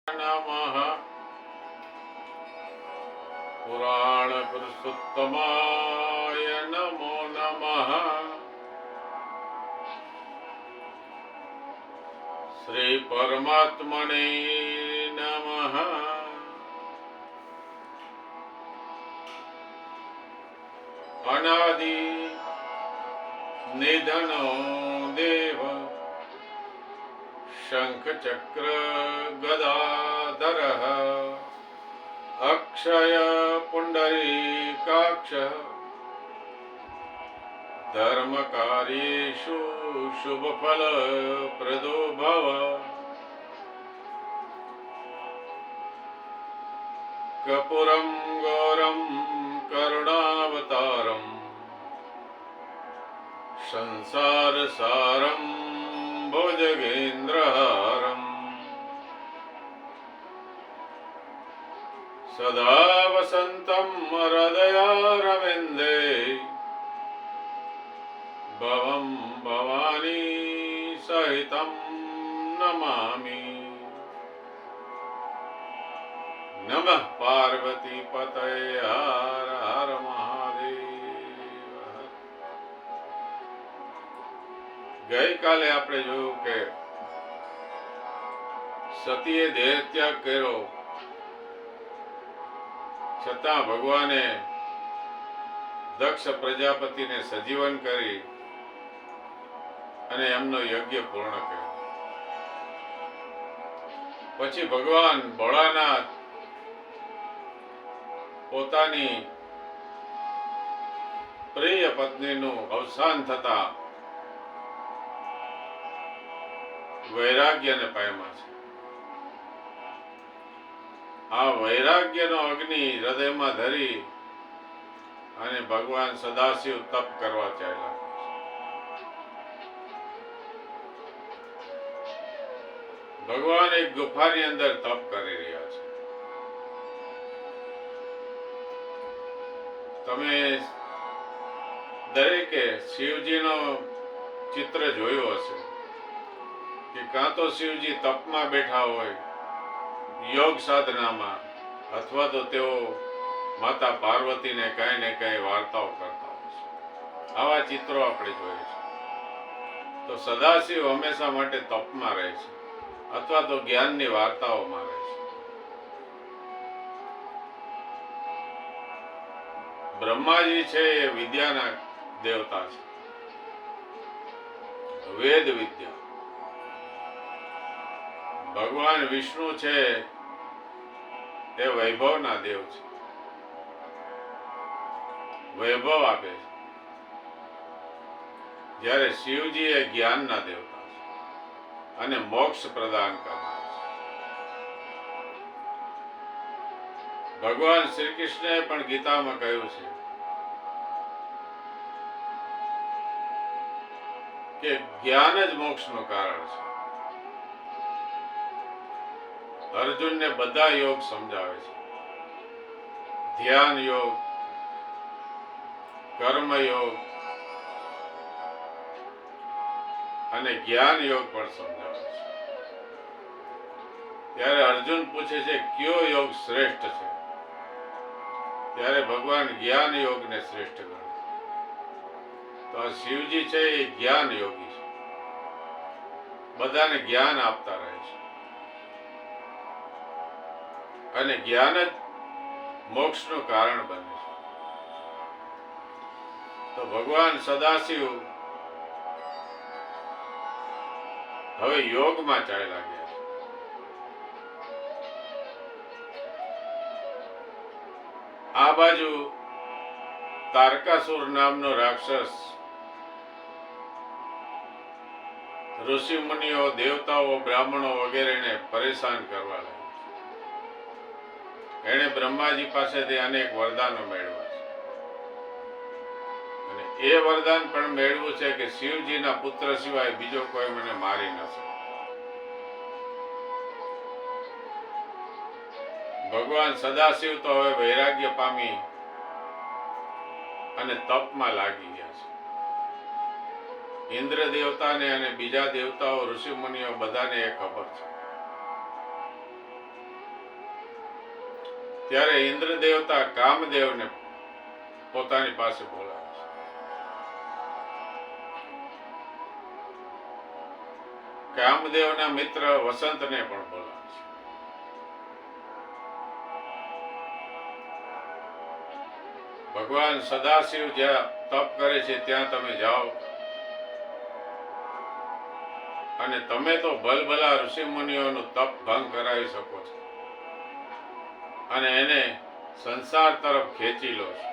નમઃ પુરાણ પુરુષોત્તમાય નમો નમઃ શ્રી પરમાત્મને નમઃ અનાદિ નિધનો દેવ શંખ ચક્ર ગદાધર અક્ષય પુંડરીકાક્ષ ધર્મકાર્યેષુ શુભફલ પ્રદો ભવ કપૂરમ ગૌરમ કરુણાવતારમ સંસાર સારમ ભુજગેન્દ્રહારમ સદા વસંતમ હૃદયારવિંદે ભવમ ભવાની સહિતમ નમામિ. નમઃ પાર્વતી પતયે હર હર મહાદેવ. ગઈકાલે આપણે જોયું કે સતીએ દેહ ત્યાગ કર્યો, છતાં ભગવાને દક્ષ પ્રજાપતિને સજીવન કરી અને એમનો યજ્ઞ પૂર્ણ કર્યો. પછી ભગવાન ભોળાનાથ પોતાની પ્રિય પત્નીનું અવસાન થતા વૈરાગ્યને પામ્યા છે. આ વૈરાગ્યનો અગ્નિ હૃદયમાં ધરી અને ભગવાન સદાશિવ તપ કરવા ચાલ્યા. ભગવાન એક ગુફાની અંદર તપ કરી રહ્યા છે. તમે દરેકે શિવજીનો ચિત્ર જોયું હશે કે કાં તો શિવજી તપમાં બેઠા હોય, યોગ સાધનામાં, અથવા તો તેઓ માતા પાર્વતીને કઈ ને કઈ વાર્તાઓ કરતા હોય છે. આવા ચિત્રો આપણે જોઈએ છે. તો સદાશિવ હંમેશા માટે તપમાં રહે છે અથવા તો જ્ઞાનની વાર્તાઓમાં રહે છે. બ્રહ્માજી છે એ વિદ્યાના દેવતા છે, વેદ વિદ્યા. ભગવાન વિષ્ણુ છે એ વૈભવના દેવ છે, વૈભવ આપે છે. જ્યારે શિવજી એ જ્ઞાનના દેવતા છે અને મોક્ષ પ્રદાન કરનાર છે. ભગવાન શ્રી કૃષ્ણએ પણ ગીતામાં કહ્યું છે કે જ્ઞાન જ મોક્ષનું કારણ છે. અર્જુનને બધા યોગ સમજાવે છે. ધ્યાન યોગ, કર્મ યોગ અને જ્ઞાન યોગ પણ સમજાવે છે. ત્યારે અર્જુન પૂછે છે કયો યોગ શ્રેષ્ઠ છે, ત્યારે ભગવાન જ્ઞાન યોગને શ્રેષ્ઠ ગણે છે. તો આ શિવજી છે એ જ્ઞાન યોગી છે, બધાને જ્ઞાન આપતા રહે છે અને જ્ઞાન જ મોક્ષનું કારણ બને છે. તો ભગવાન સદાશિવ હવે યોગમાં ચાલ્યા ગયા છે. આ બાજુ તારકાસુર નામનો રાક્ષસ ઋષિ મુનિઓ, દેવતાઓ, બ્રાહ્મણો વગેરેને પરેશાન કરવા લાગ્યો. એણે બ્રહ્માજી પાસેથી અનેક વરદાનો મેળવ્યા છે અને એ વરદાન પણ મેળવ્યું છે કે શિવજીના પુત્ર સિવાય બીજો કોઈ મને મારી ન શકે. ભગવાન સદાશિવ તો હવે વૈરાગ્ય પામી અને તપમાં લાગી ગયા છે. ઇન્દ્ર દેવતાને અને બીજા દેવતાઓ, ઋષિ મુનિઓ બધાને એ ખબર છે ત્યારે ઇન્દ્ર દેવતા કામદેવને પોતાની પાસે બોલાવે છે. કામદેવના મિત્ર વસંતને પણ બોલાવે છે. ભગવાન સદાશિવ જ્યાં તપ કરે છે ત્યાં તમે જાઓ અને તમે તો ભલભલા ઋષિ મુનિઓનું તપ ભંગ કરાવી શકો છો અને એને સંસાર તરફ ખેંચી લો છો.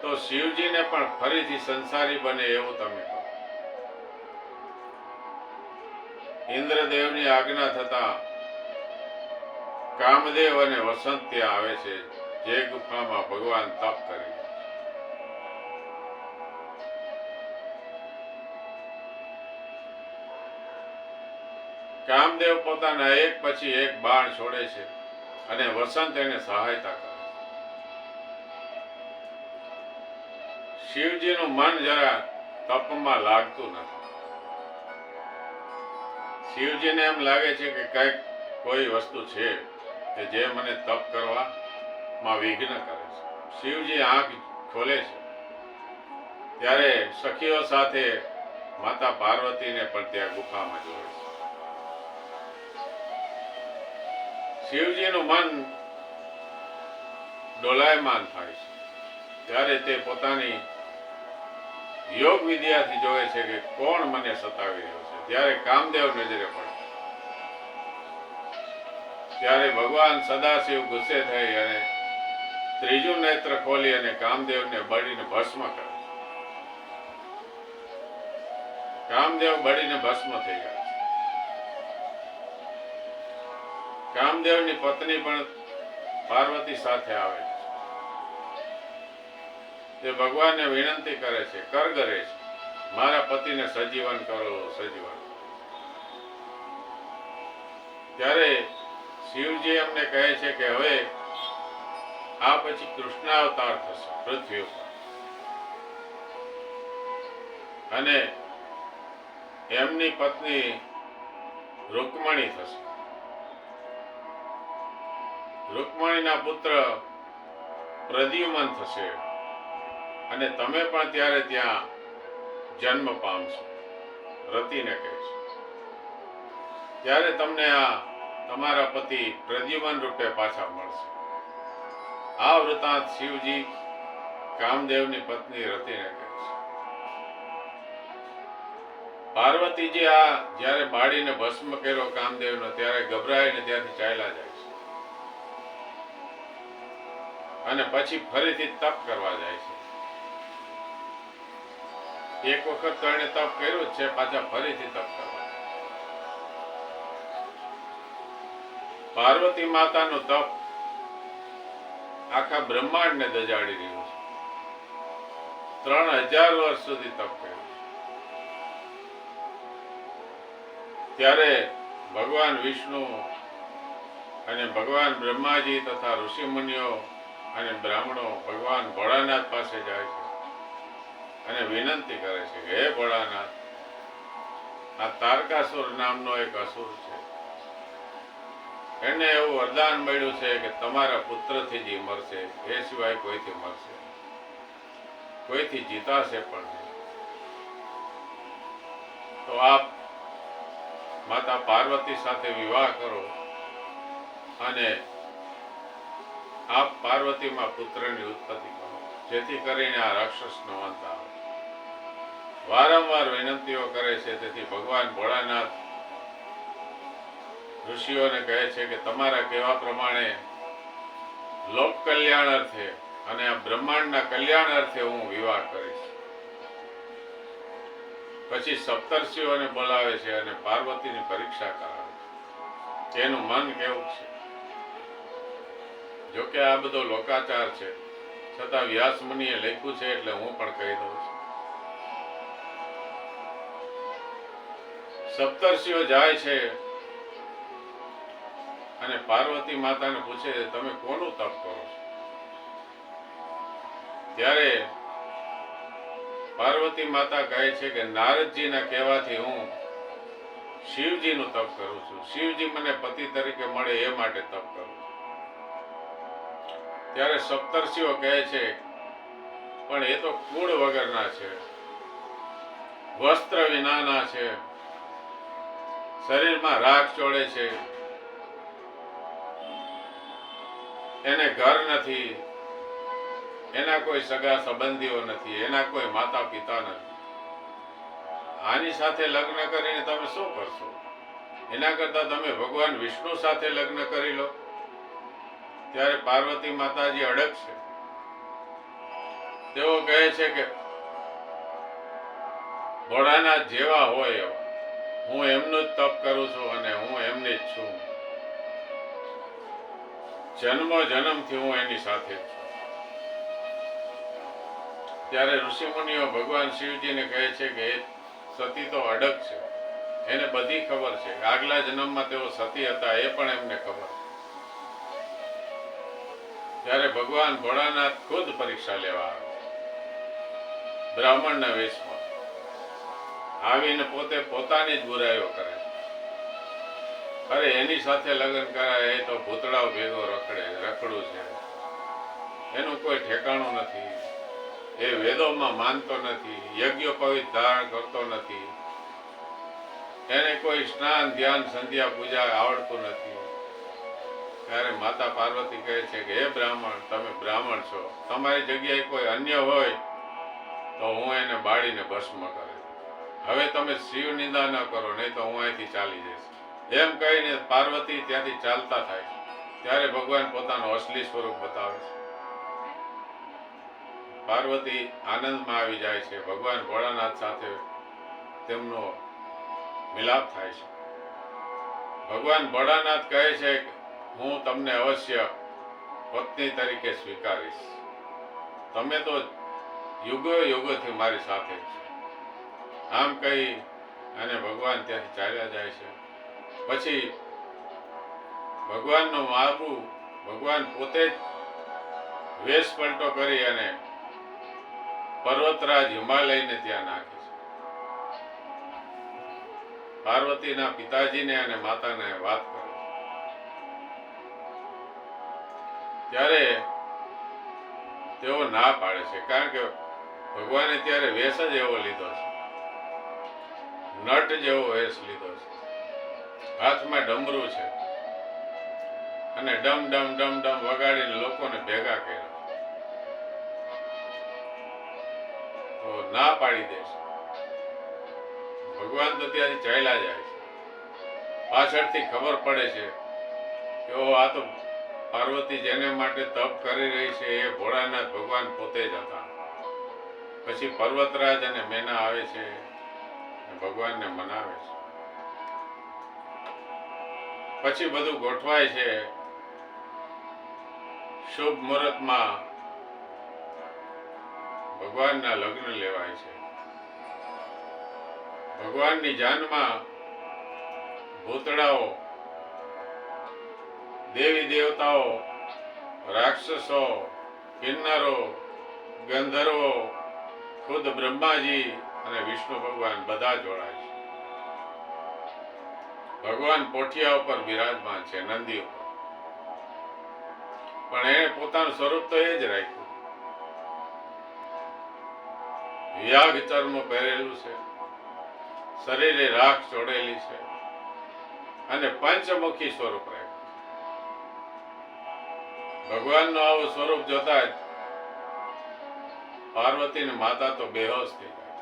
તો શિવજીને પણ ફરીથી સંસારી બને એવું તમે કરો. ઇન્દ્રદેવની આજ્ઞા થતા કામદેવ અને વસંત ત્યાં આવે છે, જે ગુફામાં ભગવાન તપ કરી. કામદેવ પોતાના એક પછી એક બાણ છોડે છે અને વસંત એને સહાયતા કરે છે. શિવજીનું મન જરા તપમાં લાગતું નથી. શિવજીને એમ લાગે છે કે કઈક કોઈ વસ્તુ છે કે જે મને તપ કરવામાં વિઘ્ન કરે છે. શિવજી આંખ ખોલે છે ત્યારે સખીઓ સાથે માતા પાર્વતીને પણ ત્યાં ગુફામાં જોડે છે. શિવજીનું મન ડોલાયમાન થાય છે ત્યારે તે પોતાની યોગ વિદ્યાથી જોવે છે કે કોણ મને સતાવી રહ્યો છે. ત્યારે કામદેવ નજરે પડે. ત્યારે ભગવાન સદાશિવ ગુસ્સે થઈ અને ત્રીજું નેત્ર ખોલી અને કામદેવને બળીને ભસ્મ કરે. કામદેવ બળીને ભસ્મ થઈ ગયા. કામદેવની પત્ની પણ પાર્વતી સાથે આવે છે. તે ભગવાનને વિનંતી કરે છે, કરગરે છે, મારા પતિને સજીવન કરો, સજીવન. ત્યારે શિવજી એમને કહે છે કે હવે આ પછી કૃષ્ણાવતાર થશે પૃથ્વી ઉપર અને એમની પત્ની રૂકમણી થશે. રૂકમણીના પુત્ર પ્રદ્યુમન થશે અને તમે પણ ત્યારે ત્યાં જન્મ પામશો. રતિને કહે છે ત્યારે તમને આ તમારા પતિ પ્રદ્યુમન રૂપે પાછા મળશે. આ વૃતાંત શિવજી કામદેવની પત્ની રતિને કહે છે. પાર્વતીજી આ જ્યારે બાળીને ભસ્મ કર્યો કામદેવનો ત્યારે ગભરાઈને ત્યાંથી ચાલ્યા જાય છે અને પછી ફરીથી તપ કરવા જાય છે. એક વખત તો એને તપ કર્યું જ છે, પાછા ફરીથી તપ કરવા. પાર્વતી માતાનું તપ આખા બ્રહ્માંડને દજાડી રહ્યું છે. 3000 વર્ષ સુધી તપ કર્યું. ત્યારે ભગવાન વિષ્ણુ અને ભગવાન બ્રહ્માજી તથા ઋષિ મુનિઓ અને બ્રાહ્મણો ભગવાન ભોળાનાથ પાસે જાય છે અને વિનંતી કરે છે કે હે ભોળાનાથ, આ તારકાસુર નામનો એક અસુર છે. એને એવું વરદાન મળ્યું છે કે તમારા પુત્રથી જ મરશે, એ સિવાય કોઈથી મરશે, કોઈથી જીતાશે પણ નહીં. તો આપ માતા પાર્વતી સાથે વિવાહ કરો અને આપ પાર્વતીમાં પુત્રની ઉત્પત્તિ કરો, જેથી કરીને આ રાક્ષસનો અંત આવે. વારંવાર વિનંતીઓ કરે છે. તેથી ભગવાન ભોળાનાથ ઋષિઓને કહે છે કે તમારા કહેવા પ્રમાણે લોક કલ્યાણ અર્થે અને આ બ્રહ્માંડના કલ્યાણ અર્થે હું વિવાહ કરીશ. પછી સપ્તર્ષિઓને બોલાવે છે અને પાર્વતીની પરીક્ષા કરાવે છે. એનું મન કેવું છે. જોકે આ બધો લોકાચાર છે, છતાં વ્યાસ મુનિએ લખ્યું છે એટલે હું પણ કહી દઉં છું. સપ્તર્ષિઓ જાય છે અને પાર્વતી માતાને પૂછે છે તમે કોનું તપ કરો છો? ત્યારે પાર્વતી માતા કહે છે કે નારદજીના કહેવાથી હું શિવજીનું તપ કરું છું, શિવજી મને પતિ તરીકે મળે એ માટે તપ કરું છું. ત્યારે સપ્તર્ષિઓ કહે છે પણ એ તો કુળ વગરના છે, વસ્ત્ર વિનાના છે, શરીરમાં રાખ ચોળે છે, એને ઘર નથી, એના કોઈ સગા સંબંધીઓ નથી, એના કોઈ માતા પિતા નથી. આની સાથે લગ્ન કરીને તમે શું કરશો? એના કરતા તમે ભગવાન વિષ્ણુ સાથે લગ્ન કરી લો. ત્યારે પાર્વતી માતાજી અડગ છે. તેઓ કહે છે કે ભોળાનાથ જેવા હોય એવા હું એમનું જ તપ કરું છું અને હું એમની જ છું. જન્મો જન્મથી હું એની સાથે જ છું. ત્યારે ઋષિમુનિઓ ભગવાન શિવજીને કહે છે કે એ સતી તો અડગ છે, એને બધી ખબર છે, આગલા જન્મમાં તેઓ સતી હતા એ પણ એમને ખબર. ત્યારે ભગવાન ભોળાનાથ ખુદ પરીક્ષા લેવા આવે, બ્રાહ્મણના વેશમાં આવીને પોતે પોતાની જ બુરાઈઓ કરે. અરે એની સાથે લગ્ન કરાય એ તો ભૂતળાઓ ભેગો રખડું છે, એનું કોઈ ઠેકાણું નથી, એ વેદોમાં માનતો નથી, યજ્ઞોપવિત ધારણ કરતો નથી, એને કોઈ સ્નાન ધ્યાન સંધ્યા પૂજા આવડતું નથી. ત્યારે માતા પાર્વતી કહે છે કે હે બ્રાહ્મણ, તમે બ્રાહ્મણ છો, તમારી જગ્યાએ કોઈ અન્ય હોય તો હું એને બાળીને ભસ્મ કરે. હવે તમે શિવ નિંદા ન કરો, નહીં તો હું અહીંથી ચાલી જઈશ. એમ કહીને પાર્વતી ત્યાંથી ચાલતા થાય. ત્યારે ભગવાન પોતાનું અસલી સ્વરૂપ બતાવે છે. પાર્વતી આનંદમાં આવી જાય છે. ભગવાન ભોળાનાથ સાથે તેમનો મિલાપ થાય છે. ભગવાન ભોળાનાથ કહે છે કે હું તમને અવશ્ય પત્ની તરીકે સ્વીકારીશ. તમે તો યુગો યુગોથી મારી સાથે જ છો. આમ કહી અને ભગવાન ત્યાંથી ચાલ્યા જાય છે. પછી ભગવાનનું માગું ભગવાન પોતે જ વેશ પલટો કરી અને પર્વતરાજ હિમાલયને ત્યાં નાખે છે. પાર્વતીના પિતાજીને અને માતાને વાત કરે. ત્યારે તેઓ ના પાડે છે, કારણ કે ભગવાને ત્યારે વેશ જ એવો લીધો છે, નટ જેવો વેશ લીધો છે, હાથમાં ડમરું છે અને ડમ ડમ ડમ ડમ વગાડીને લોકોને ભેગા કર્યા. તો ના પાડી દેશે. ભગવાન તો ત્યાંથી ચાલ્યા જાય છે. પાછળથી ખબર પડે છે કે આ તો પાર્વતી જેને માટે તપ કરી રહી છે એ ભોળાનાથ ભગવાન પોતે જ હતા. પછી પર્વતરાજ અને મેના આવે છે, ભગવાનને મનાવે છે. પછી બધું ગોઠવાય છે. શુભ મુહૂર્તમાં ભગવાનના લગ્ન લેવાય છે. ભગવાનની જાનમાં ભૂતળાઓ, દેવી દેવતાઓ, રાક્ષસો, કિન્નરો, ગંધર્વો, ખુદ બ્રહ્માજી અને વિષ્ણુ ભગવાન બધા જોડાય છે. ભગવાન પોઠિયા ઉપર બિરાજમાન છે, નંદી ઉપર. પણ એને પોતાનું સ્વરૂપ તો એ જ રાખ્યું. વ્યાઘ ચર્મ પહેરેલું છે, શરીરે રાખ ચોડેલી છે અને પંચમુખી સ્વરૂપ રાખ્યું. ભગવાનનું આવું સ્વરૂપ જોતા જ પાર્વતી ને માતા તો બેહોશ થઈ જાય.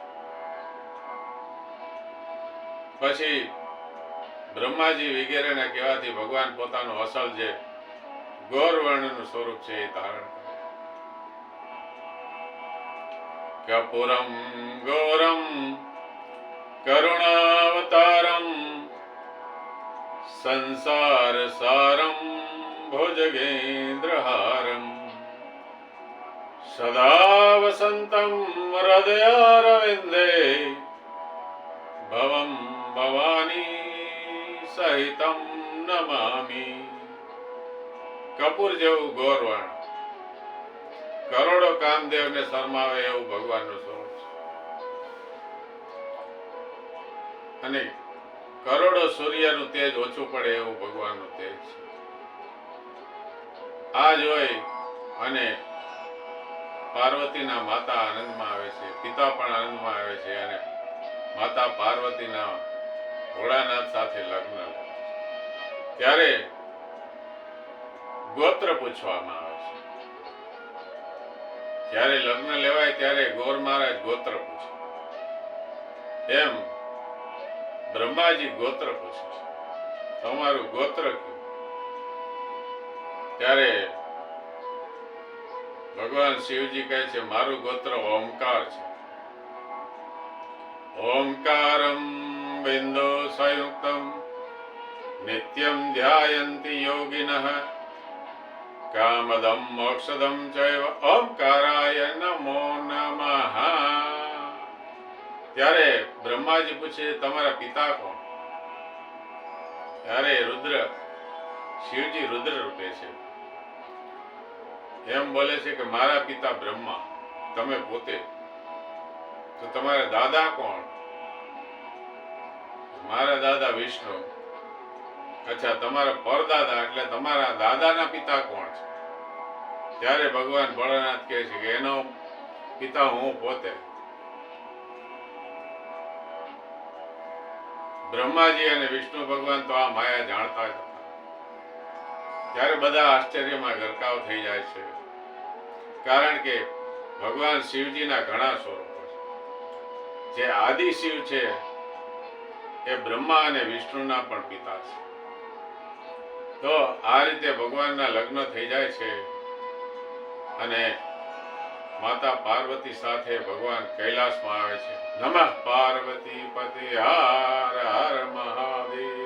પછી બ્રહ્માજી વગેરેના કહેવાથી ભગવાન પોતાનું અસલ જે ગોર વર્ણનું સ્વરૂપ છે એ ધારણ કરે. કપુરમ ગૌરમ કરુણાવતારમ સંસાર સારમ ભુજગેન્દ્રહારમ સદા વસંતમ હૃદયારવિંદે ભવમ ભવાની સહિતમ નમામિ. કપૂર જેવું ગોરવર્ણ, કરોડો કામદેવને શરમાવે એવું ભગવાનનું સ્વરૂપ છે. અને કરોડો સૂર્યનું તેજ ઓછું પડે એવું ભગવાનનું તેજ છે. આ જોઈ અને પાર્વતીના માતા આનંદમાં આવે છે, પિતા પણ આનંદમાં આવે છે અને માતા પાર્વતીના ભોળાનાથ સાથે લગ્ન લે છે. ત્યારે ગોત્ર પૂછવામાં આવે છે. જ્યારે લગ્ન લેવાય ત્યારે ગોર મહારાજ ગોત્ર પૂછે, એમ બ્રહ્માજી ગોત્ર પૂછે છે, તમારું ગોત્ર કયું? ત્યારે ભગવાન શિવજી કહે છે, મારું ગોત્ર ઓમકાર છે. ઓમકારમ બિંદુ સંયુક્તમ નિત્યમ ધ્યાયંતિ યોગિનઃ કામદમ મોક્ષદમ ચૈવ ઓમકારાય નમો નમઃ. ત્યારે બ્રહ્માજી પૂછે, તમારા પિતા કોણ? ત્યારે શિવજી રુદ્ર રૂપે છે, એમ બોલે છે કે મારા પિતા બ્રહ્મા, તમે પોતે. તો તમારા દાદા કોણ? મારા દાદા વિષ્ણુ. અચ્છા, તમારા પરદાદા એટલે તમારા દાદાના પિતા કોણ છે? ત્યારે ભગવાન ભોળાનાથ કહે છે કે એનો પિતા હું પોતે. બ્રહ્માજી અને વિષ્ણુ ભગવાન તો આ માયા જાણતા જ હતા. ત્યારે બધા આશ્ચર્યમાં ગરકાવ થઈ જાય છે, કારણ કે ભગવાન શિવજીના ઘણા સ્વરૂપો છે. જે આદિ શિવ છે એ બ્રહ્મા અને વિષ્ણુના પણ પિતા છે. તો આ રીતે ભગવાનના લગ્ન થઈ જાય છે અને માતા પાર્વતી સાથે ભગવાન કૈલાસમાં આવે છે. નમઃ પાર્વતી પતે હર હર મહાદેવ.